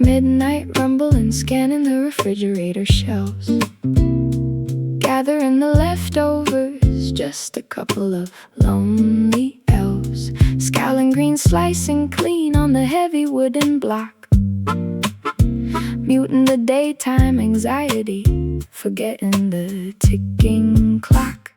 Midnight rumbling, scanning the refrigerator shelves, gathering the leftovers, just a couple of lonely elves, scowling green, slicing clean on the heavy wooden block, muting the daytime anxiety, forgetting the ticking clock.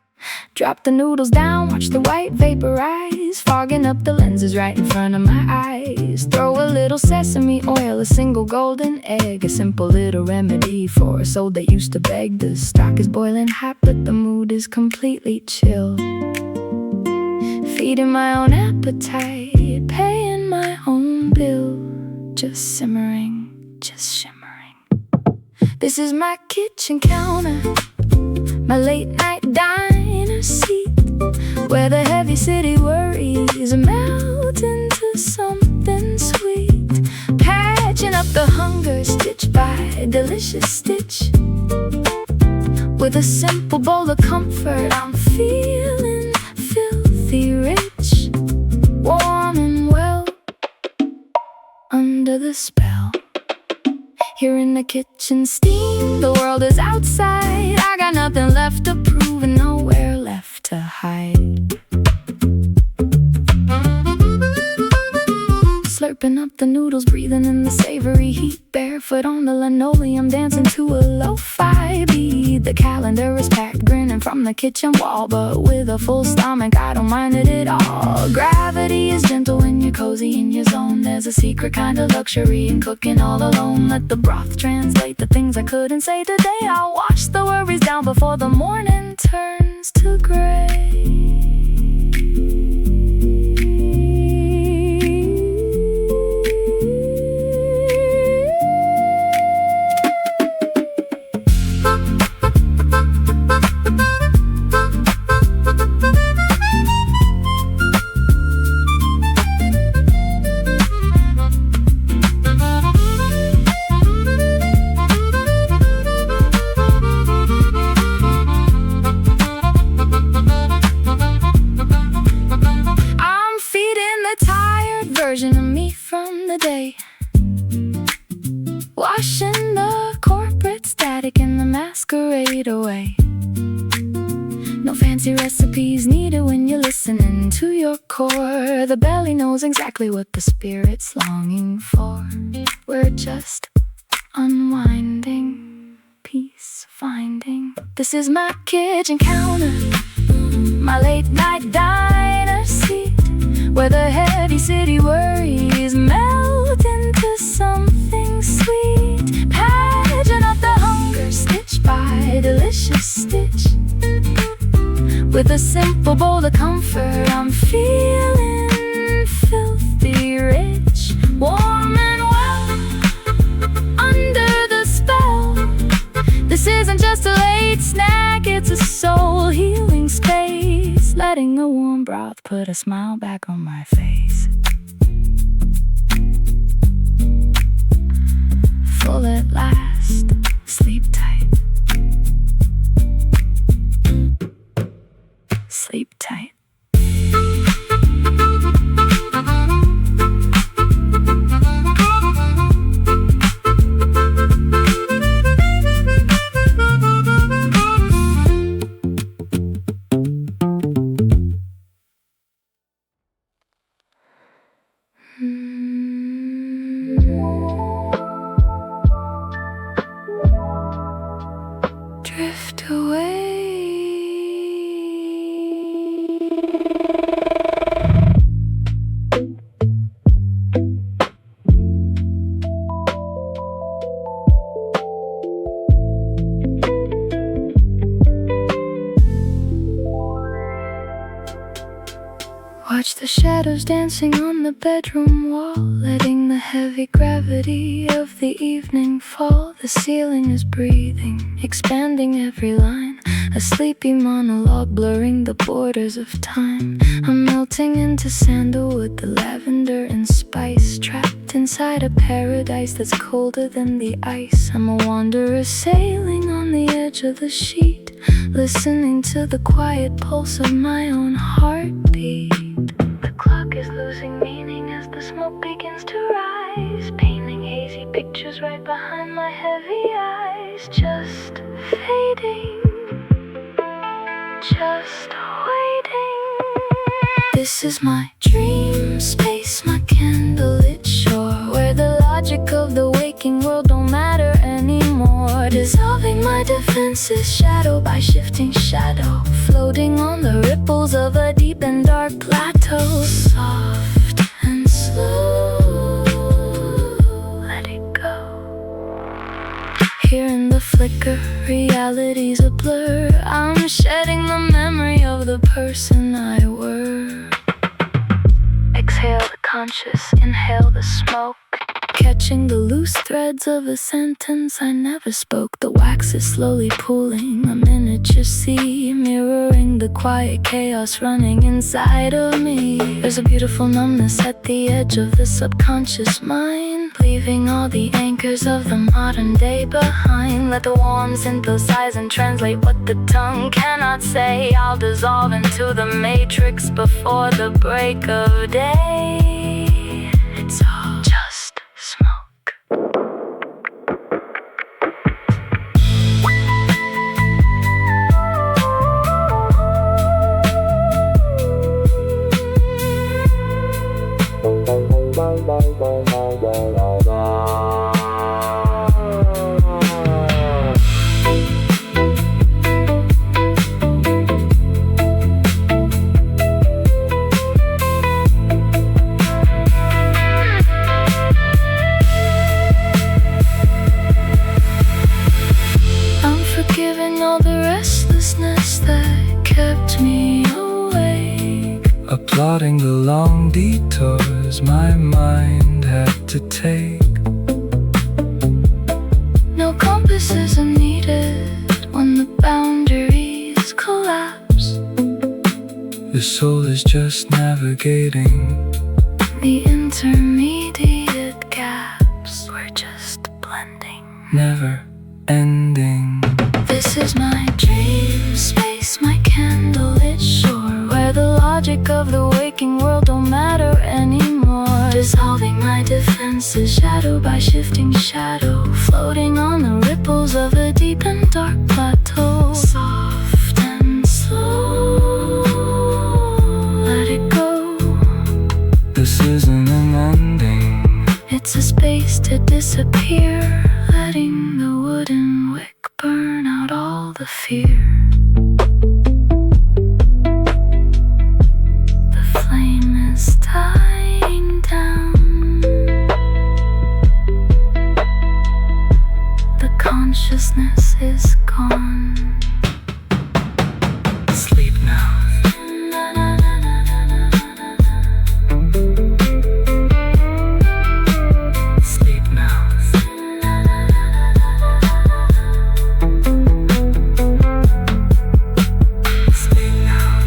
Drop the noodles down, watch the white vaporize, fogging up the lenses right in front of my eyes. Throw a little sesame oil, a single golden egg, a simple little remedy for a soul that used to beg. The stock is boiling hot, but the mood is completely chill. Feeding my own appetite, paying my own bill, just simmering, just shimmering. This is my kitchen counter, my late night diner seat, where the heavy city worries melt into something sweet. Patching up the hunger stitch by delicious stitch. With a simple bowl of comfort, I'm feeling filthy rich, warm and well, under the spell. Here in the kitchen steam, the world is outside. I got nothing left to prove and nowhere left to hide. Slurping up the noodles, breathing in the savory heat, barefoot on the linoleum, dancing to a lo-fi beat. The calendar is packed, grinning from the kitchen wall, but with a full stomach, I don't mind it at all. Gravity is gentle when you're cozy in your zone. There's a secret kind of luxury in cooking all alone. Let the broth translate the things I couldn't say today. I'll wash the worries down before the morning turns to gray. Version of me from the day, washing the corporate static and the masquerade away. No fancy recipes needed when you're listening to your core. The belly knows exactly what the spirit's longing for. We're just unwinding, peace finding. This is my kitchen counter, my late night diner seat, where the heavy city worries melt into something sweet. Pageant up the hunger stitch by delicious stitch. With a simple bowl of comfort, I'm feeling filthy rich, warm and well, under the spell. This isn't just a late snack, it's a soul healing space, letting the warm broth put a smile back on my face. Full at last, sleep tight, sleep tight. Drift away. Watch the shadows dancing on the bedroom wall, letting the heavy gravity of the evening fall. The ceiling is breathing, expanding every line, a sleepy monologue blurring the borders of time. I'm melting into sandalwood, the lavender and spice, trapped inside a paradise that's colder than the ice. I'm a wanderer sailing on the edge of the sheet, listening to the quiet pulse of my own heartbeat. The clock is losing meaning as the smoke begins to rise, painting hazy hazy pictures right behind my heavy eyes, just fading, just waiting. This is my dream space, my candlelit shore, where the logic of the waking world don't matter anymore. Dissolving my defenses, shadow by shifting shadow, floating on the ripples of a deep and dark plateau. Soft and slow, let it go. Here in the flicker, reality's a blur. I'm shedding the memory of the person I were. Exhale the conscious, inhale the smoke, catching the loose threads of a sentence I never spoke. The wax is slowly pooling, a miniature sea, mirroring the quiet chaos running inside of me. There's a beautiful numbness at the edge of the subconscious mind, leaving all the anchors of the modern day behind. Let the warm synthesize and translate what the tongue cannot say. I'll dissolve into the matrix before the break of day. It's all just smoke. Plotting the long detours my mind had to take. No compasses are needed when the boundaries collapse. The soul is just navigating the intermediate gaps. We're just blending, never ending. This is my dream space, my candlelit shore, where the logic of the waking world don't matter anymore. Dissolving my defenses, shadow by shifting shadow, floating on the ripples of a deep and dark plateau. Soft and slow, let it go. This isn't an ending, it's a space to disappear, letting the wooden wick burn out all the fear. Dying down, the consciousness is gone. Sleep now. Sleep now. Sleep now.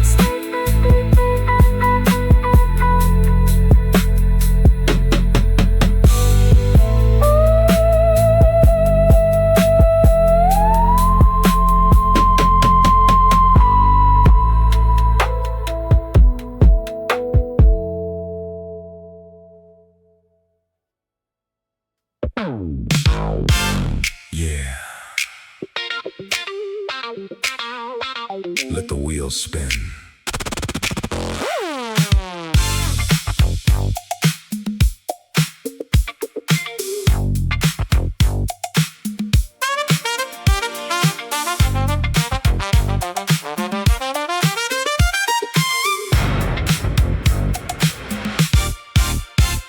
Yeah. Let the wheels spin.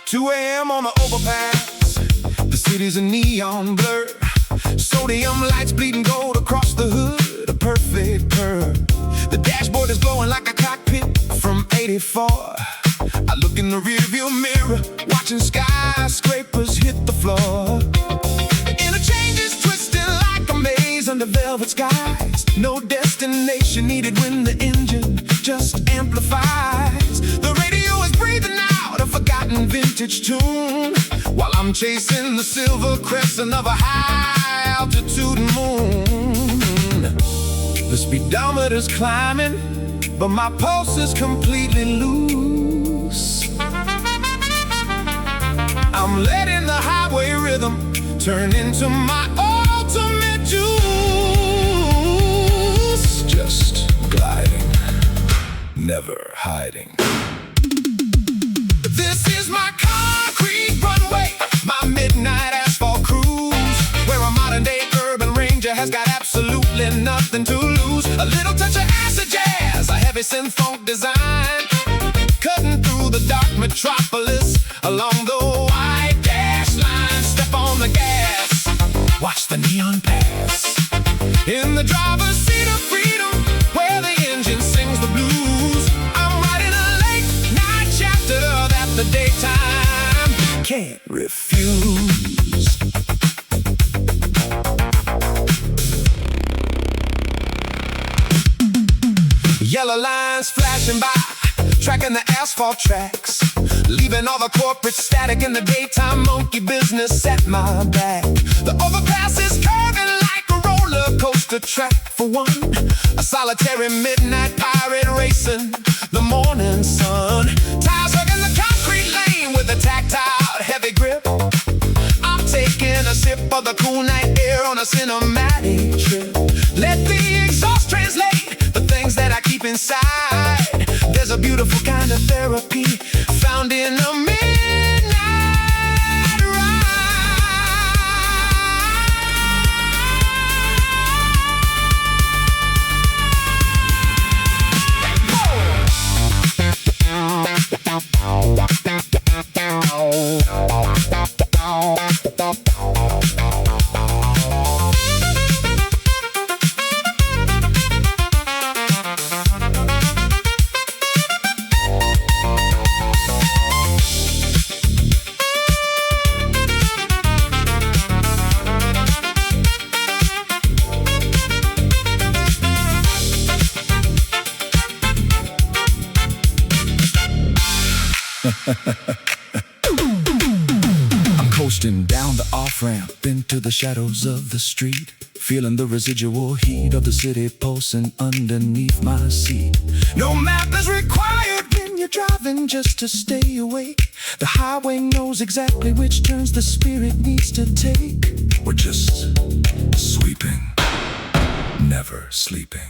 2 a.m. on the overpass, the city's a neon blur. Sodium lights bleeding gold across the hood, a perfect curve. The dashboard is glowing like a cockpit from '84. I look in the rearview mirror, watching skyscrapers hit the floor. Interchanges twisting like a maze under velvet skies. No destination needed when the engine just amplifies. The radio is breathing out a forgotten vintage tune, while I'm chasing the silver crescent of a high-altitude moon. The speedometer's climbing, but my pulse is completely loose. I'm letting the highway rhythm turn into my ultimate juice. Just gliding, never hiding. This is my concrete runway, my midnight asphalt cruise, where a modern-day urban ranger has got absolutely nothing to lose. A little touch of acid jazz, a heavy synth funk design, cutting through the dark metropolis along the white dash line. Step on the gas, watch the neon pass. In the driver's seat of freedom, where the engine sings the blues, I'm writing a late night chapter that the daytime can't refuse. Yellow lines flashing by, tracking the asphalt tracks, leaving all the corporate static in the daytime monkey business at my back. The overpass is curving like a roller coaster track for one, a solitary midnight pirate racing the morning sun. Tires hugging the concrete lane with a tactile heavy grip. I'm taking a sip of the cool night air on a cinematic trip. Let the exhaust translate the things that I keep inside. There's a beautiful kind of therapy found in a midnight I'm coasting down the off-ramp into the shadows of the street, feeling the residual heat of the city pulsing underneath my seat. No map is required when you're driving just to stay awake. The highway knows exactly which turns the spirit needs to take. We're just sweeping, never sleeping.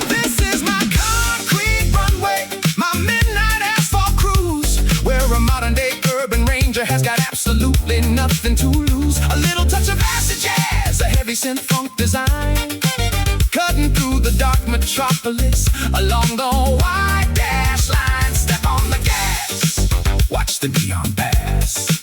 This is my concrete runway, my midnight asphalt cruise, where a modern-day urban ranger has got absolutely nothing to lose. A little touch of acid jazz, a heavy synth funk design, cutting through the dark metropolis along the white dash line. Step on the gas, watch the neon pass.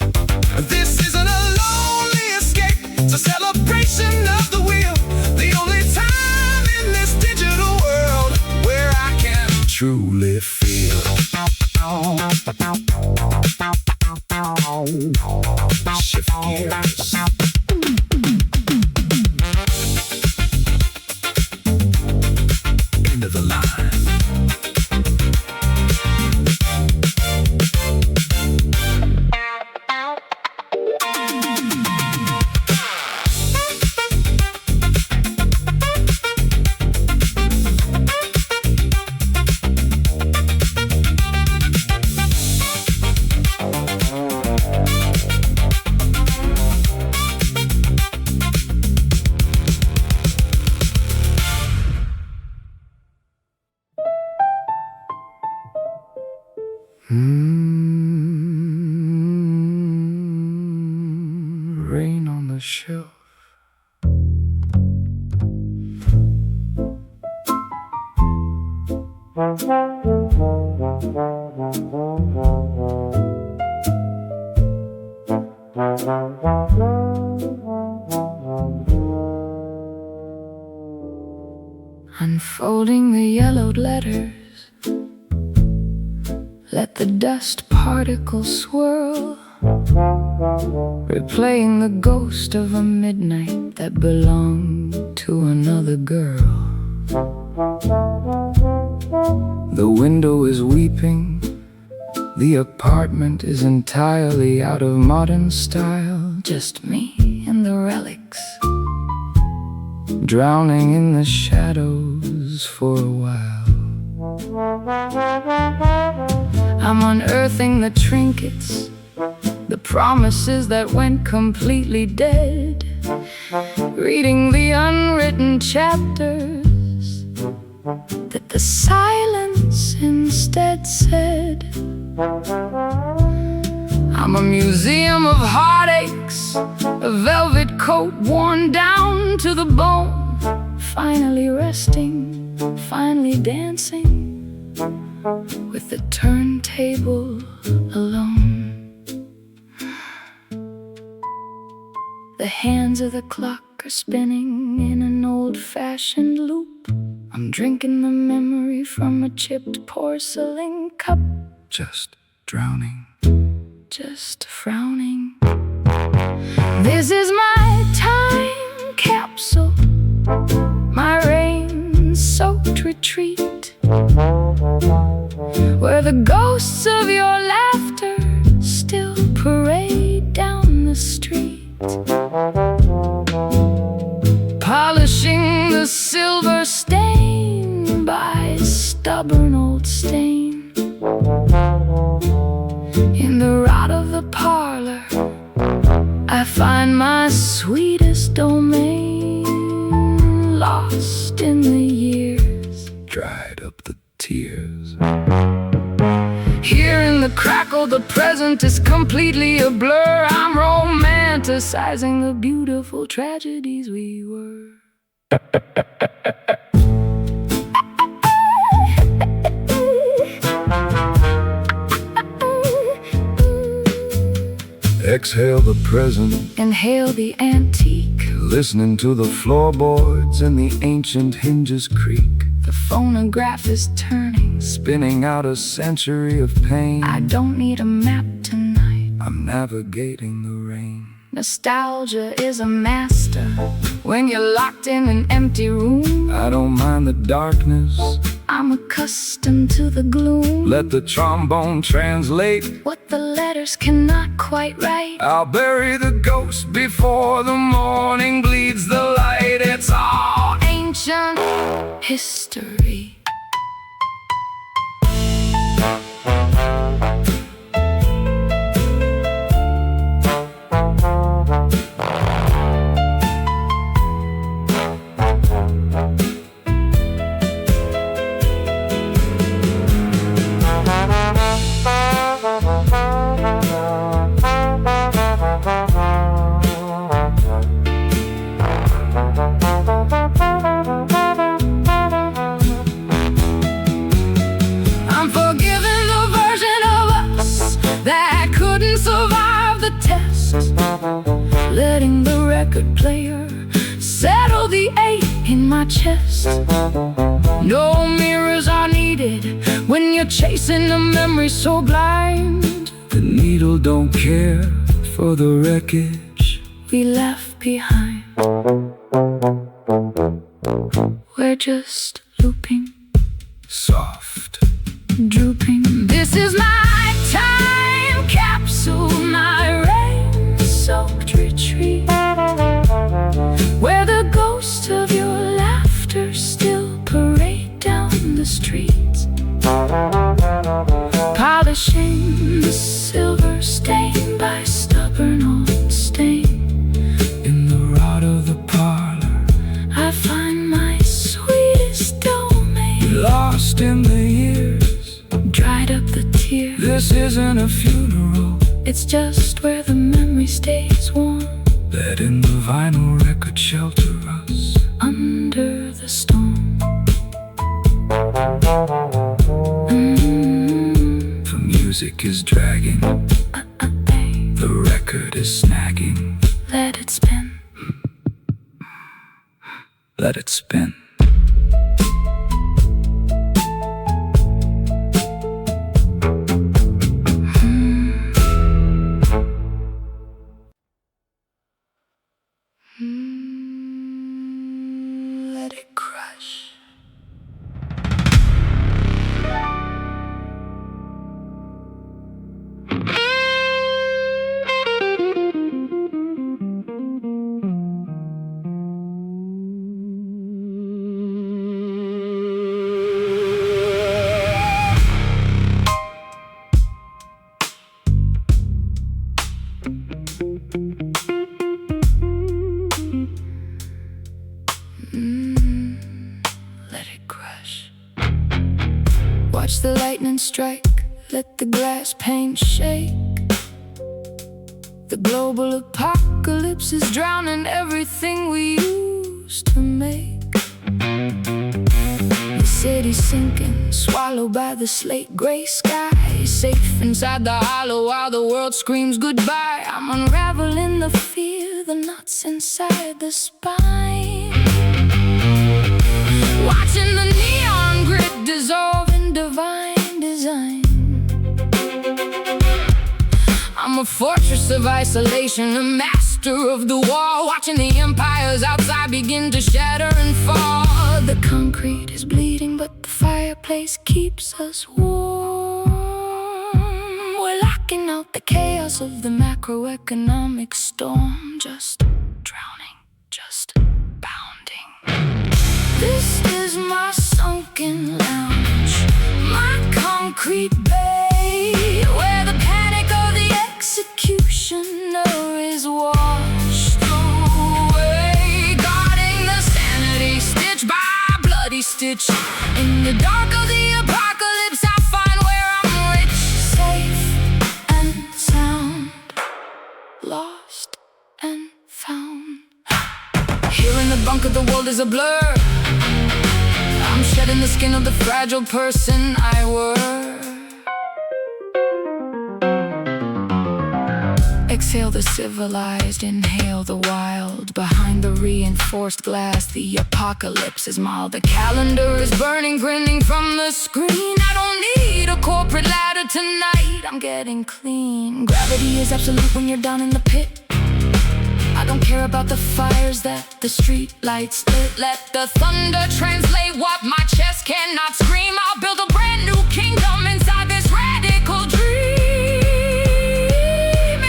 This isn't a lonely escape, it's a celebration of the wheel. The only time in this digital world where I can truly feel. Shift gears. End of the line. Rain on the shelf. Unfolding the yellowed letters, let the dust particles swirl, replaying the ghost of a midnight that belonged to another girl. The window is weeping, the apartment is entirely out of modern style. Just me and the relics, drowning in the shadows for a while. I'm unearthing the trinkets the promises that went completely dead, reading the unwritten chapters that the silence instead said. I'm a museum of heartaches, a velvet coat worn down to the bone, finally resting, finally dancing, with the turntable alone. The hands of the clock are spinning in an old-fashioned loop. I'm drinking the memory from a chipped porcelain cup, just drowning, just frowning. This is my time capsule, my rain-soaked retreat, where the ghosts of your laughter still parade down the street, polishing the silver stain by stubborn old stain. In the rot of the parlor, I find my sweetest domain, lost in the years, dried up the tears. Here in the crackle, the present is completely a blur. I'm romanticizing the beautiful tragedies we were. Exhale the present, inhale the antique, listening to the floorboards and the ancient hinges creak. The phonograph is turning, spinning out a century of pain. I don't need a map tonight, I'm navigating the rain. Nostalgia is a master when you're locked in an empty room. I don't mind the darkness, I'm accustomed to the gloom. Let the trombone translate what the letters cannot quite write. I'll bury the ghost before the morning bleeds the light. It's all ancient history. Letting the record player settle the ache in my chest. No mirrors are needed when you're chasing a memory so blind. The needle don't care for the wreckage we left behind. We're just looping, soft, drooping. This is my time capsule, my rain-soaked retreat, where the ghosts of your laughter still parade down the streets, polishing the silver stain by stubborn old stain. In the rot of the parlor, I find my sweetest domain, lost in the years, dried up the tears. This isn't a funeral, it's just where the memory stays warm. Let in the vinyl record shelter us under the storm. The music is dragging, the record is snagging. Let it spin, let it spin. let it crush. Watch the lightning strike, let the glass pane shake. The global apocalypse is drowning everything we used to make. The city's sinking, swallowed by the slate gray sky. Safe inside the hollow while the world screams goodbye. I'm unraveling the fear, the knots inside the spine. Watching the neon grid dissolve in divine design. I'm a fortress of isolation, a master of the wall. Watching the empires outside begin to shatter and fall. The concrete is bleeding, but the fireplace keeps us warm. We're locking out the chaos of the macroeconomic storm. Just drowning, just bounding. This is my sunken lounge, my concrete bay, where the panic of the executioner is washed away. Guarding the sanity, stitch by bloody stitch. In the dark of the apocalypse, I find where I'm rich, safe and sound, lost and found. Here in the bunker, the world is a blur. I'm shedding the skin of the fragile person I were. Exhale the civilized, inhale the wild. Behind the reinforced glass, the apocalypse is mild. The calendar is burning, grinning from the screen. I don't need a corporate ladder tonight, I'm getting clean. Gravity is absolute when you're down in the pit. I don't care about the fires that the street lights lit. Let the thunder translate what my chest cannot scream. I'll build a brand new kingdom inside this radical dream.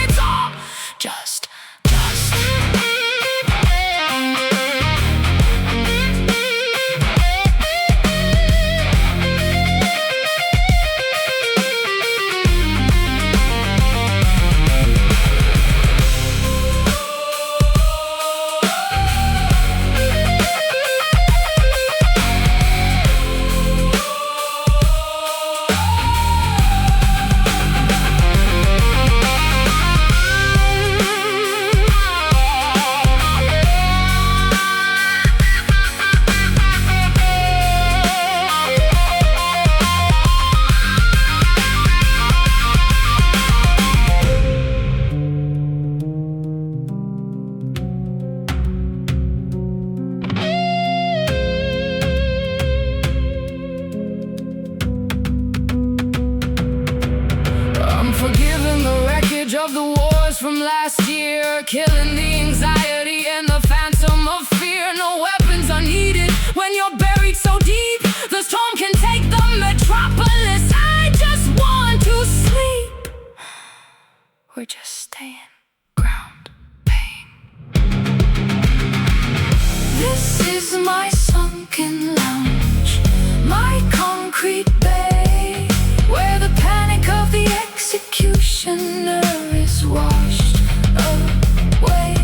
It's all just of the wars from last year, killing the anxiety and the phantom of fear. No weapons are needed when you're buried so deep. The storm can take the metropolis. I just want to sleep. We're just staying ground pain. This is my sunken lounge, my concrete bay, where the panic of the executioner is washed away.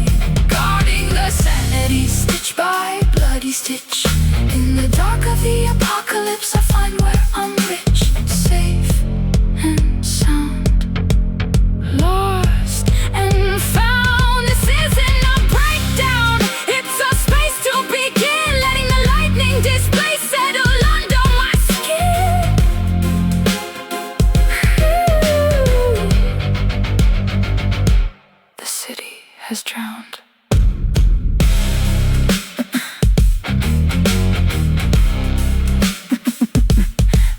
Guarding the sanity, stitch by bloody stitch. In the dark of the apocalypse, I find where I'm rich, safe and sound, lost and found. This isn't a breakdown, it's a space to begin. Letting the lightning display settle under my skin. The city has drowned.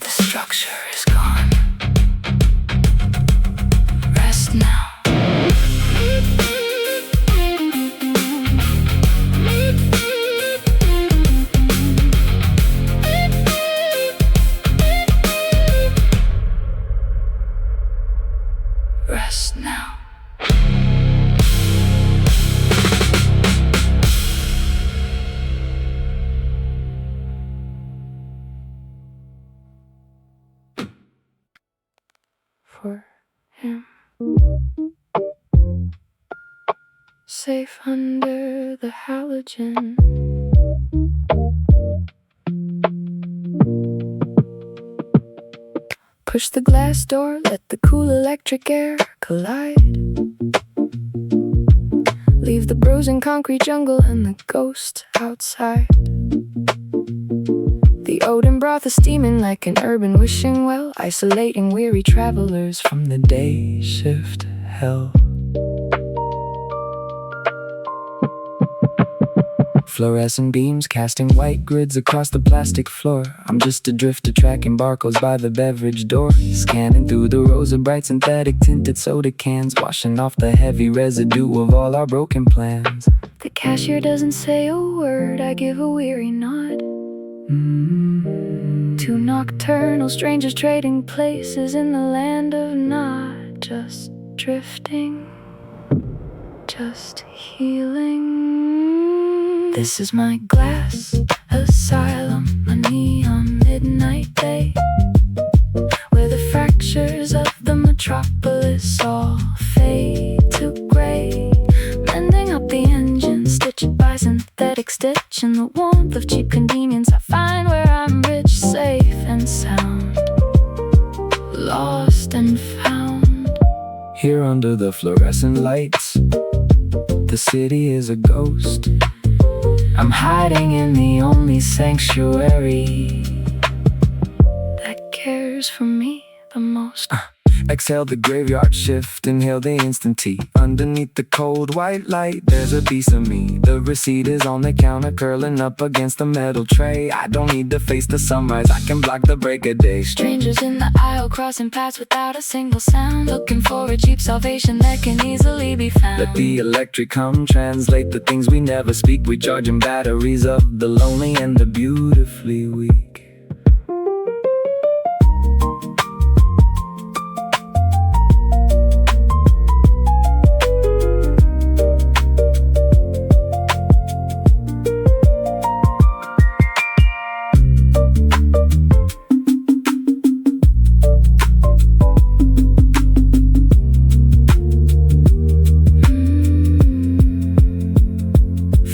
The structure is gone. Rest now. Rest now. For him, safe under the halogen. Push the glass door, let the cool electric air collide. Leave the bruising concrete jungle and the ghost outside. The odin broth is steaming like an urban wishing well, isolating weary travelers from the day shift hell. Fluorescent beams casting white grids across the plastic floor. I'm just a drifter tracking barcodes by the beverage door, scanning through the rows of bright synthetic tinted soda cans, washing off the heavy residue of all our broken plans. The cashier doesn't say a word, I give a weary nod. Two nocturnal strangers trading places in the land of not just drifting, just healing. This is my glass asylum, a neon midnight day, where the fractures of the metropolis all fade to gray. Mending up the engine, stitched by synthetic stitch, in the warmth of cheap convenience I find where I'm rich, safe and sound, lost and found. Here under the fluorescent lights, the city is a ghost. I'm hiding in the only sanctuary that cares for me the most. Exhale the graveyard shift, inhale the instant tea. Underneath the cold white light, there's a piece of me. The receipt is on the counter, curling up against the metal tray. I don't need to face the sunrise, I can block the break of day. Strangers in the aisle crossing paths without a single sound, looking for a cheap salvation that can easily be found. Let the electric come translate the things we never speak. We charging batteries of the lonely and the beautifully weak.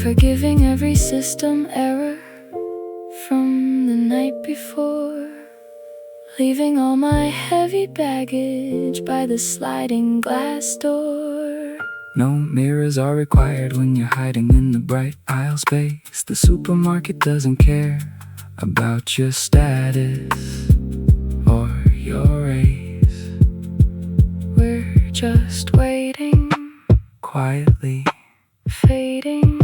Forgiving every system error from the night before, leaving all my heavy baggage by the sliding glass door. No mirrors are required when you're hiding in the bright aisle space. The supermarket doesn't care about your status or your race. We're just waiting, quietly fading.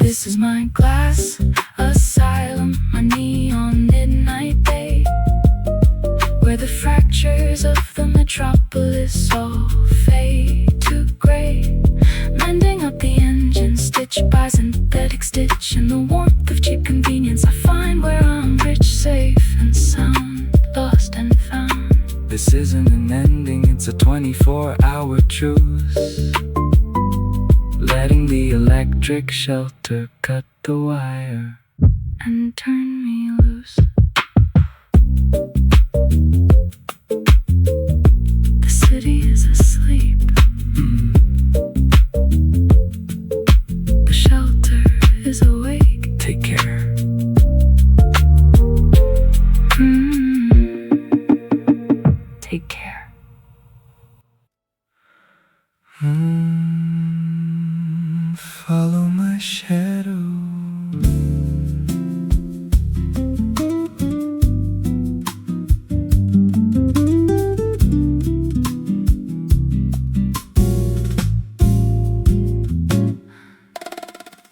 This is my glass asylum, my neon midnight day, where the fractures of the metropolis all fade to gray. Mending up the engine, stitched by synthetic stitch, in the warmth of cheap convenience I find where I'm rich, safe and sound, lost and found. This isn't an ending, it's a 24-hour truce, letting the electric shelter cut the wire and turn me loose. The city is asleep. The shelter is awake. Take care. Take care. Follow my shadow.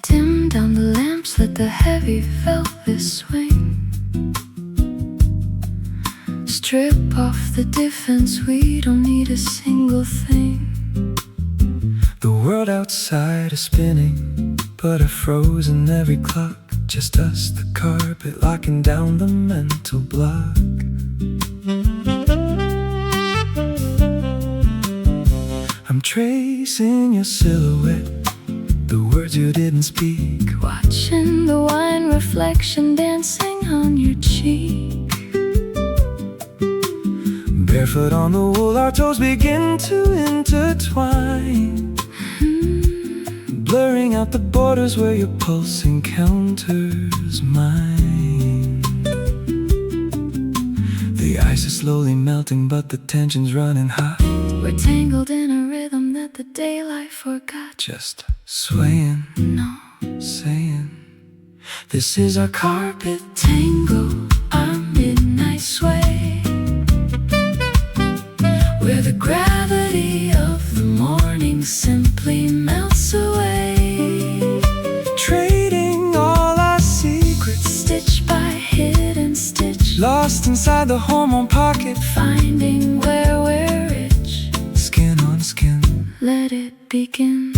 Dim down the lamps, let the heavy velvet swing. Strip off the defense, we don't need a single thing. The world outside is spinning, but I froze in every clock. Just us, the carpet, locking down the mental block. I'm tracing your silhouette, the words you didn't speak. Watching the wine reflection dancing on your cheek. Barefoot on the wool, our toes begin to intertwine, blurring out the borders where your pulse encounters mine. The The ice is slowly melting, but the tension's running hot. We're tangled in a rhythm that the daylight forgot. Just swaying, No, saying, this is our carpet tango, our midnight sway, where the gravity of the morning simply melts away. Trading all our secrets, Stitch by hidden stitch, lost inside the hormone pocket. finding where we're rich. Skin on skin, Let it begin.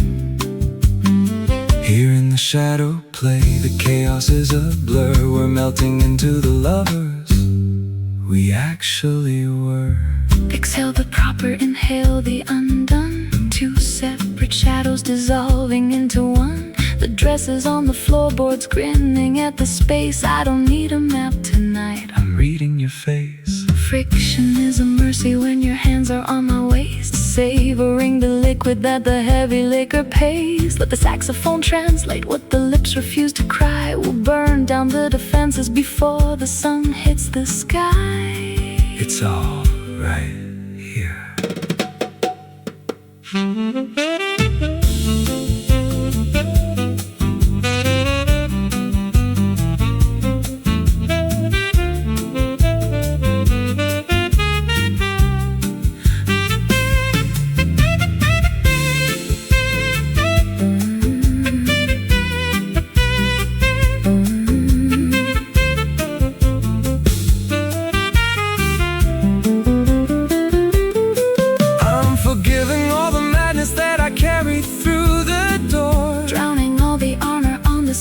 here in the shadow play, the chaos is a blur. We're melting into the lovers we actually were. Exhale the proper, inhale the undone. Two separate shadows dissolving into one. The dresses on the floorboards grinning at the space. I don't need a map tonight, I'm reading your face. friction is a mercy when your hands are on my waist. Savoring the liquid that the heavy liquor pays. Let the saxophone translate what the lips refuse to cry. We'll burn down the defenses before the sun hits the sky. It's all right here.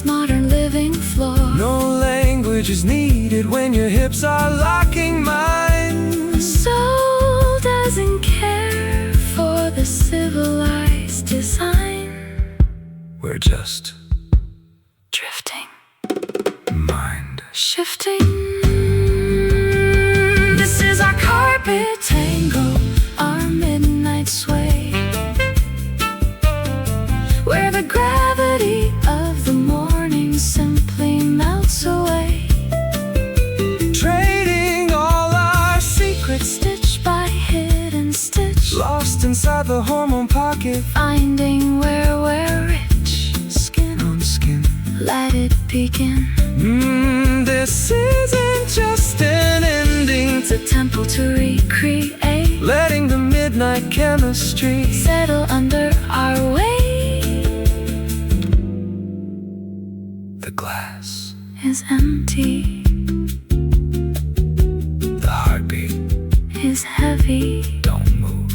Modern living floor. No language is needed when your hips are locking mine. Soul doesn't care for the civilized design. We're just Drifting, mind shifting. This is our carpet tango, our midnight sway, where the gravity of the morning simply melts away. trading all our secrets, Stitch by hidden stitch, lost inside the hormone pocket. finding where we're rich. Skin on skin, Let it begin. this isn't just an ending. It's a temple to recreate, Letting the midnight chemistry settle under our weight. the glass, Is empty, the heartbeat. is heavy. Don't move.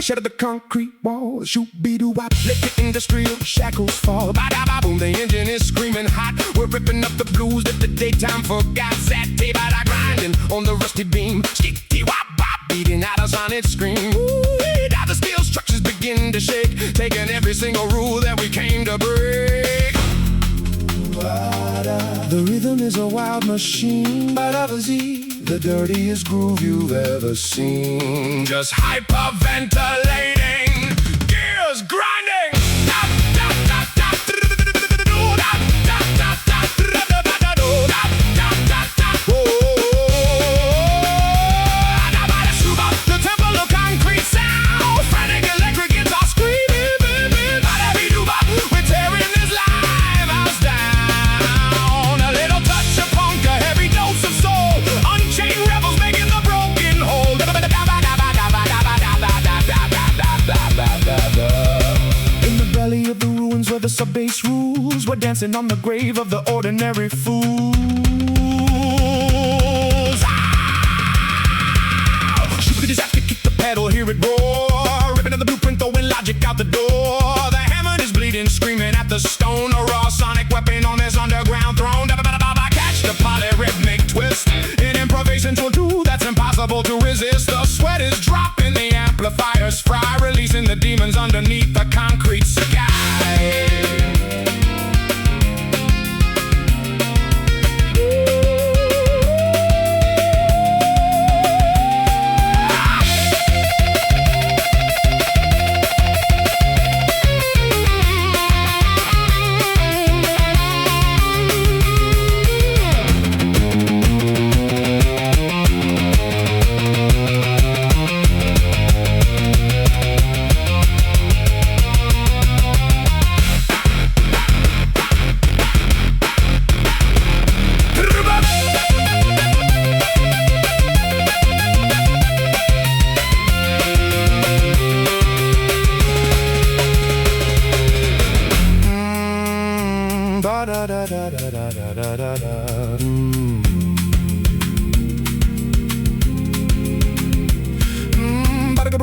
Shed of the concrete walls, shoot-be-doo-wop, let the industrial shackles fall. Ba-da-ba-boom, the engine is screaming hot. We're ripping up the blues that the daytime forgot. Sat-tay-ba-da grinding on the rusty beam. Skitty-wop-bop, beating out a sonic scream. Ooh, now the steel structures begin to shake, taking every single rule that we came to break. The rhythm is a wild machine. Ba-da-ba-zee, the dirtiest groove you've ever seen. Just hyperventilating, gears grinding. Dap, dap, dap, dap, do, dap, dap, dap, dap, do, dap, dap, dap, dap. The temple of concrete sound, frantic electric guitar screaming, ba-da-be-doo-bop. We're tearing this live house down. A little touch of punk, a heavy dose of soul, unchained rebels making the broken whole. were dancing on the grave of the ordinary fools. Shoot with his ass to kick the pedal, hear it roar. Ripping at the blueprint, throwing logic out the door. The hammer is bleeding, screaming at the stone. A raw sonic weapon on this underground throne. Catch the polyrhythmic twist. An improvisation tool too that's impossible to resist. The sweat is dropping, the amplifiers fry, releasing the demons underneath the concrete sky.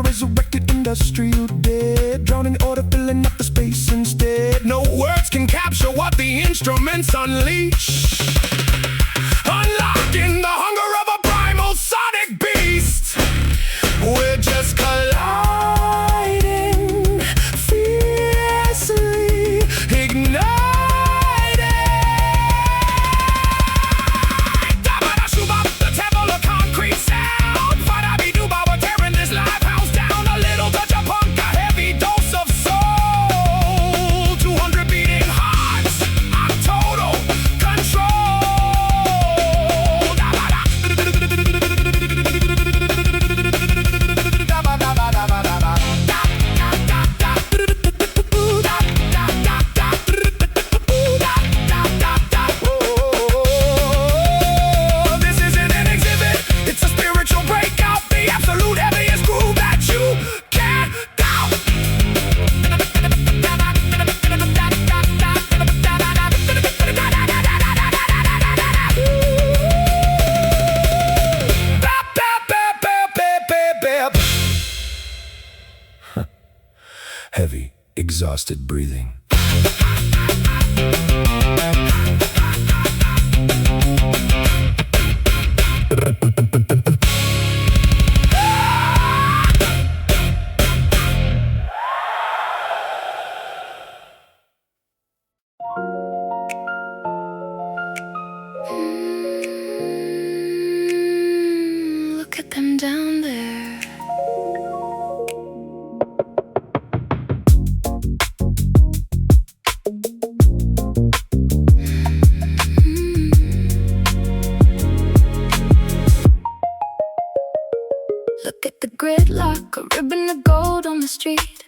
Resurrected industrial dead, drowning order, filling up the space instead. No words can capture what the instruments unleash, unlocking the hunger of a primal sonic beast. We're just colliding, fiercely igniting. The temple of concrete sound. Fada-be-doo-ba, we're tearing this live house down. A little touch of punk, a heavy dose of soul. 200 beating hearts, I'm total control. This isn't an exhibit, it's a spiritual breakout. The absolute heaviest groove that you can doubt. Heavy, exhausted breathing. Look at them down there. Look at the gridlock, a ribbon of gold on the street.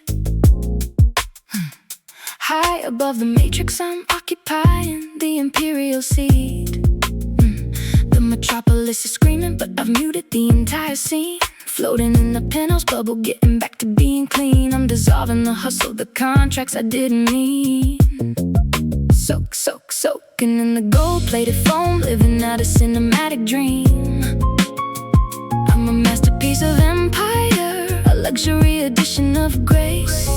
High above the matrix, I'm occupying the imperial seat. The metropolis is screaming, but I've muted the entire scene. Floating in the penthouse bubble, getting back to being clean. I'm dissolving the hustle, the contracts I didn't need. Soaking in the gold-plated foam, living out a cinematic dream. I'm a masterpiece of empire, a luxury edition of grace.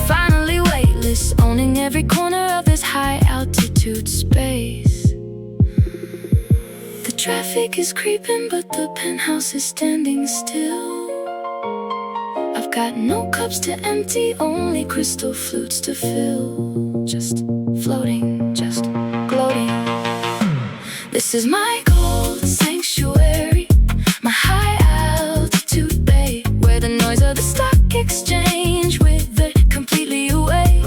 Finally weightless, owning every corner of this high-altitude space. The traffic is creeping, but the penthouse is standing still. I've got no cups to empty, only crystal flutes to fill. Just floating, just gloating. This is my gold sanctuary, my high-altitude bay, where the noise of the stock exchange withered completely away.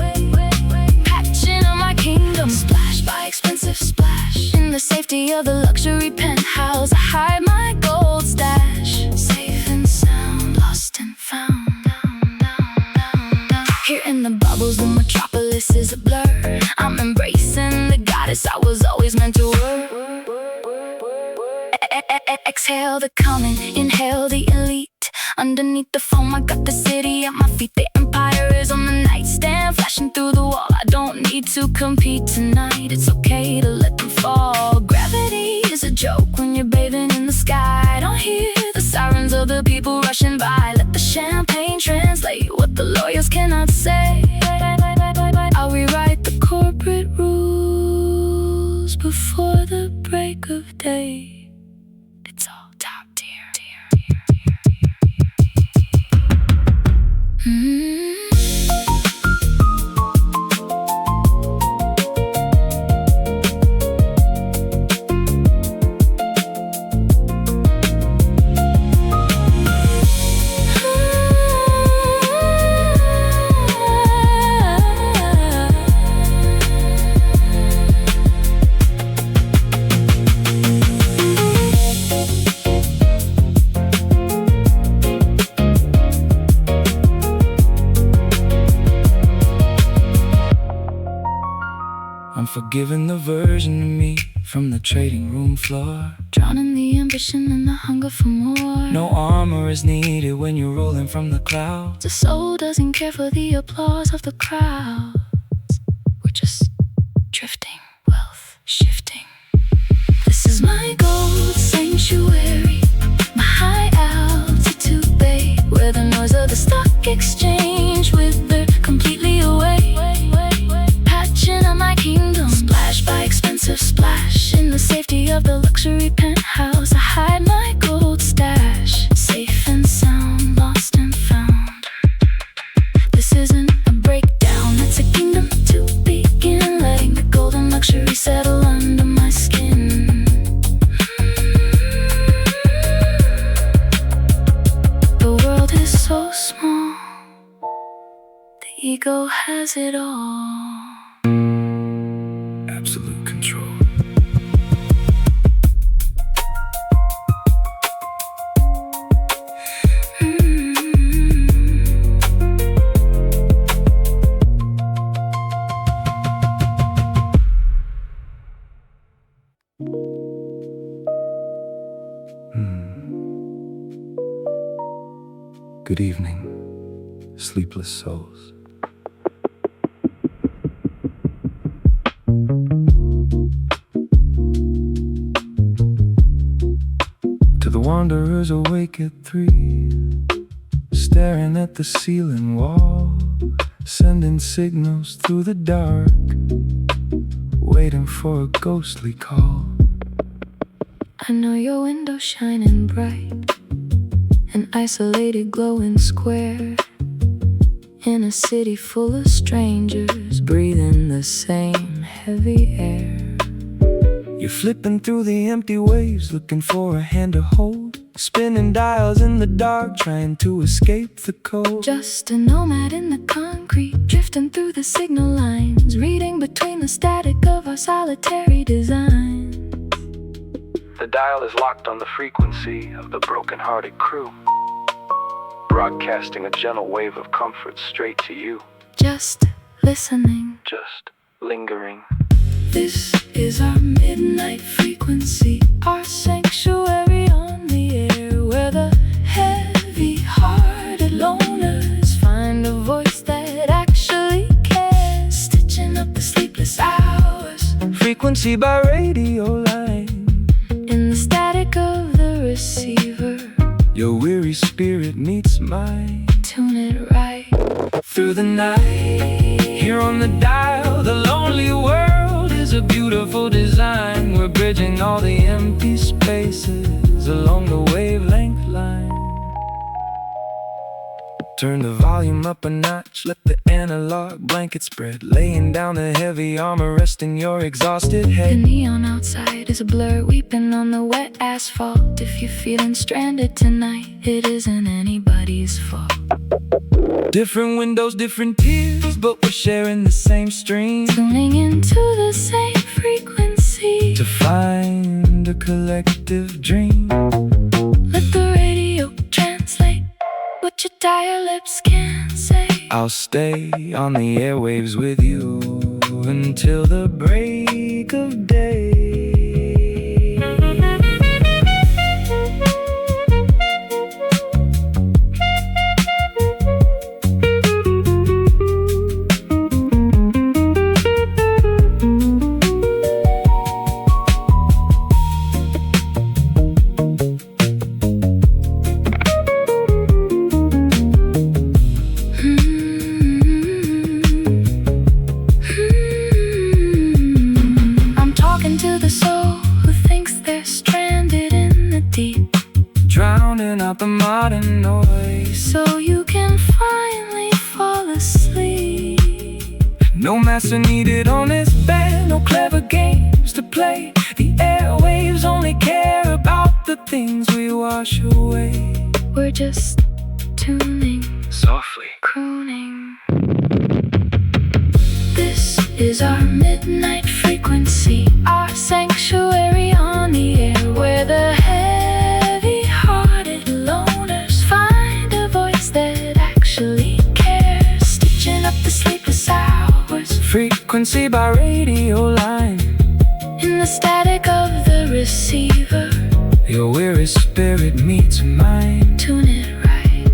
Patching on my kingdom, splash by expensive splash. In the safety of the luxury penthouse, I hide my gold stash. Safe and sound, lost and found. Here in the bubbles, the metropolis is a blur. I'm embracing the goddess I was always meant to work. Exhale the common, inhale the elite. Underneath the foam, I got the city at my feet. The empire is on the nightstand, flashing through the wall. I don't need to to compete tonight. It's okay to let them fall. Gravity is a joke when you're bathing in the sky. Don't hear the sirens of the people rushing by. Let the champagne translate what the lawyers cannot say. I'll rewrite the corporate rules before the break of day. It's all top tier. I'm forgiving the version of me from the trading room floor. Drowning the ambition and the hunger for more. No armor is needed when you're rolling from the clouds. The soul doesn't care for the applause of the crowds. We're just drifting, wealth shifting. This is my gold sanctuary, my high altitude bay, where the noise of the stock exchange withered completely away. Patching on my kingdom, splash by expensive splash. In the safety of the luxury penthouse, I hide my gold stash, safe and sound, lost and found. This isn't a breakdown, it's a kingdom to begin. Letting the golden luxury settle under my skin. The world is so small, the ego has it all. Absolute control. Good evening, sleepless souls. To the wanderers awake at 3, staring at the ceiling wall, sending signals through the dark, waiting for a ghostly call. I know your window shining bright, an isolated glowing square, in a city full of strangers breathing the same heavy air. You're flipping through the empty waves, looking for a hand to hold, spinning dials in the dark, trying to escape the cold. Just a nomad in the concrete, drifting through the signal lines, reading between the static of our solitary design. The dial is locked on the frequency of the broken-hearted crew, broadcasting a gentle wave of comfort straight to you. Just listening, Just lingering. this is our midnight frequency, our sanctuary on the air, where the heavy-hearted loners find a voice that actually cares, stitching up the sleepless hours. Frequency by radio line, In the static of the receiver, your weary spirit meets mine. tune it right. Through the night, here on the dial, the lonely world is a beautiful design. We're bridging all the empty spaces along the wavelength line. Turn the volume up a notch, let the analog blanket spread, laying down the heavy armor, resting your exhausted The head. neon outside is a blur, weeping on the wet asphalt. If you're feeling stranded tonight, it isn't anybody's fault. Different windows, different tears, but we're sharing the same stream, Tuning into the same frequency, to find a collective dream. let the radio translate what your tired lips can't say. I'll stay on the airwaves with you until the break of day. we're stranded in the deep, drowning out the modern noise, so you can finally fall asleep. No master needed on this bed, no clever games to play. The airwaves only care about the things we wash away. We're just tuning, Softly crooning. This is our midnight frequency, our sanctuary on the air, where the heavy-hearted loners find a voice that actually cares, stitching up the sleepless hours. frequency by radio line, In the static of the receiver, your weary spirit meets mine. tune it right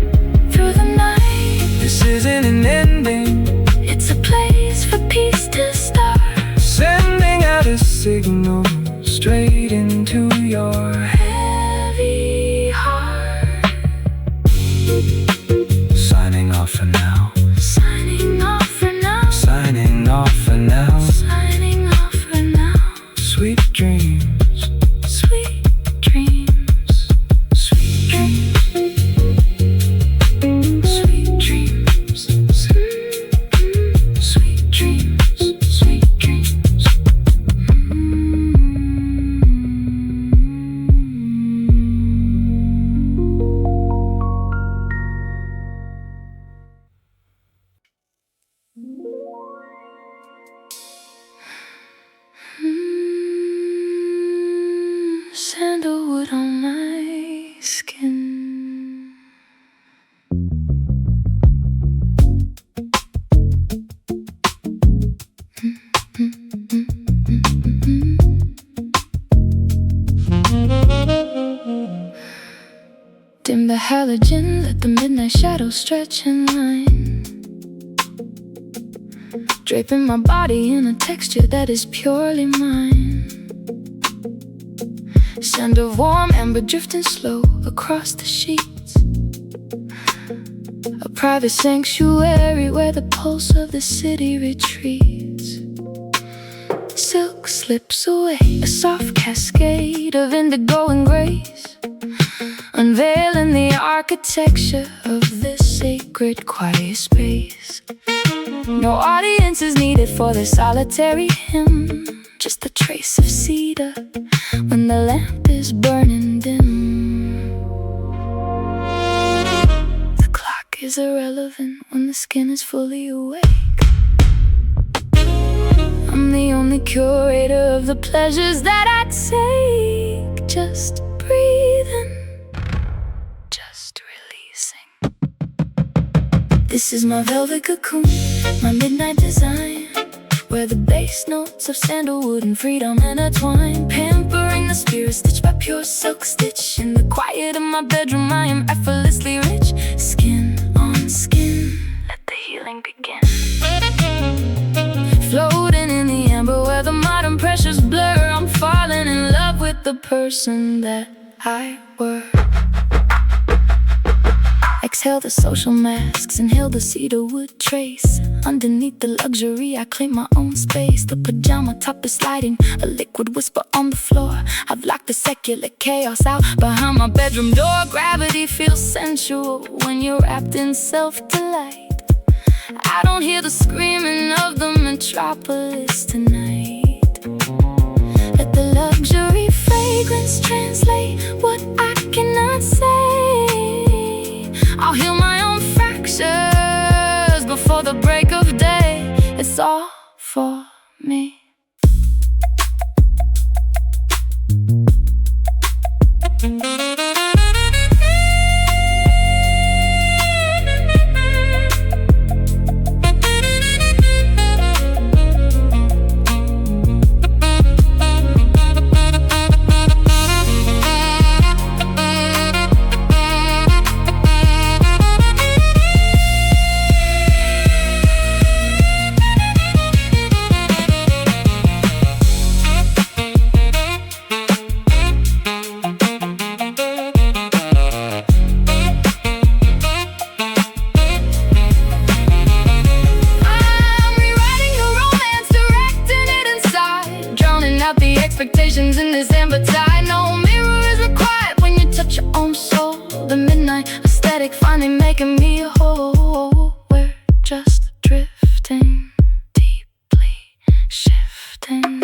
through the night. This isn't an ending, It's a place for peace to start, sending out a signal straight into your heavy heart. signing off for now, Signing off for now, signing off for now. signing off for now. Sweet dreams, Sweet dreams, sweet dreams, sweet dreams, sweet dreams, sweet dreams. Sandalwood on my skin. Dim the halogen, let the midnight shadows stretch in line, draping my body in a texture that is purely mine. Scent of warm amber drifting slow across the sheets, a private sanctuary where the pulse of the city retreats. Silk slips away, a soft cascade of indigo and grace, unveiling the architecture of this sacred quiet space. No audience is needed for this solitary hymn, just a trace of cedar when the lamp is burning dim. The clock is irrelevant when the skin is fully awake. I'm the only curator of the pleasures that I take, just breathing, just releasing. This is my velvet cocoon, my midnight design, where the bass notes of sandalwood and freedom intertwine, pampering the spirit stitched by pure silk stitch. In the quiet of my bedroom I am effortlessly rich, skin on skin, let the healing begin. Floating in the amber where the modern pressures blur, I'm falling in love with the person that I were. Exhale the social masks, inhale the cedarwood trace. Underneath the luxury I claim my own space. The pajama top is sliding, a liquid whisper on the floor. I've locked the secular chaos out behind my bedroom door. Gravity feels sensual when you're wrapped in self-delight. I don't hear the screaming of the metropolis tonight. Let the luxury fragrance translate what I cannot say. I'll heal my own fractures before the break of day. It's all for me. take fun in making me whole. We're just drifting, deeply shifting.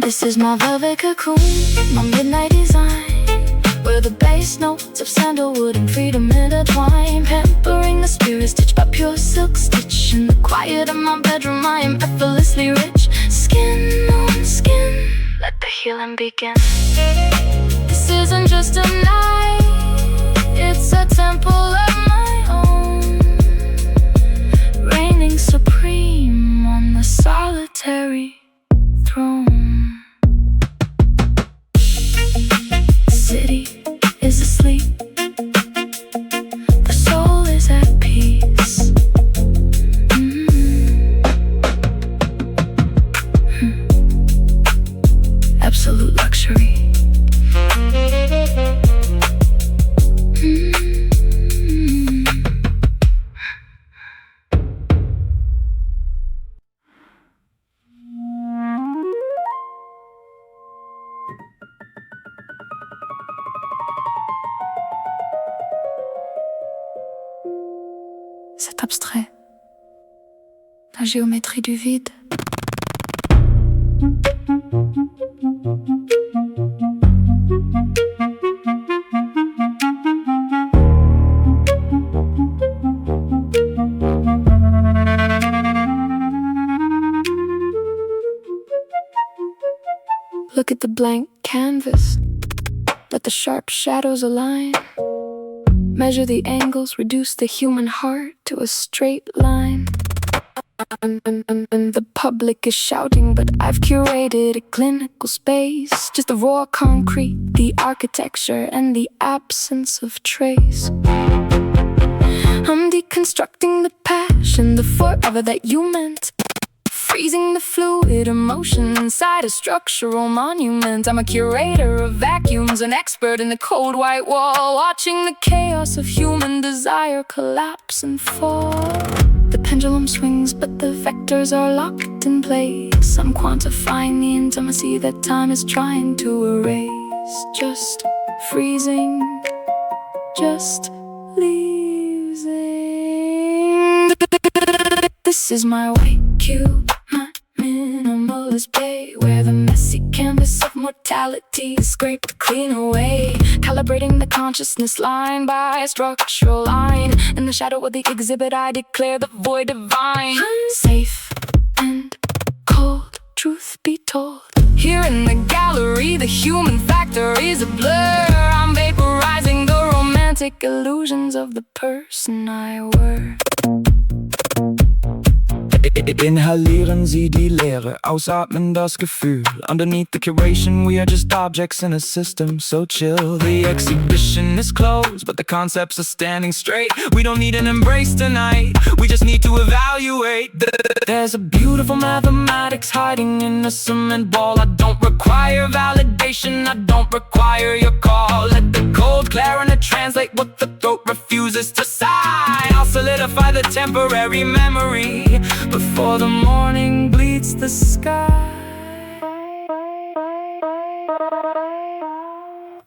This is my velvet cocoon, my midnight design, where the bass notes of sandalwood and freedom intertwine, pampering the spirit stitched by pure silk stitch. In the quiet of my bedroom I am effortlessly rich. Skin on skin, let the healing begin. This isn't just a night, it's a temple of my own, reigning supreme on the solitary throne. The city is asleep, the soul is at peace. Absolute luxury. C'est abstrait, la géométrie du vide. Look at the blank canvas, let the sharp shadows align. Measure the angles, reduce the human heart to a straight line. And the public is shouting, but I've curated a clinical space. Just the raw concrete, the architecture, and the absence of trace. I'm deconstructing the passion, the forever that you meant, freezing the fluid emotion inside a structural monument. I'm a curator of vacuums, an expert in the cold white wall, watching the chaos of human desire collapse and fall. The pendulum swings, but the vectors are locked in place. I'm quantifying the intimacy that time is trying to erase. Just freezing, just leaving. This is my white cube, my minimalist bay, where the messy canvas of mortality is scraped clean away. Calibrating the consciousness line by a structural line. In the shadow of the exhibit I declare the void divine. Safe and cold, truth be told, here in the gallery the human factor is a blur. I'm vaporizing the romantic illusions of the person I were. Inhalieren Sie die Leere, ausatmen das Gefühl. Underneath the curation, we are just objects in a system so chill. The exhibition is closed, but the concepts are standing straight. We don't need an embrace tonight, we just need to evaluate. There's a beautiful mathematics hiding in a cement ball. I don't require validation, I don't require your call. Let the cold clarinet translate what the throat refuses to sigh. I'll solidify the temporary memory before the morning bleeds the sky.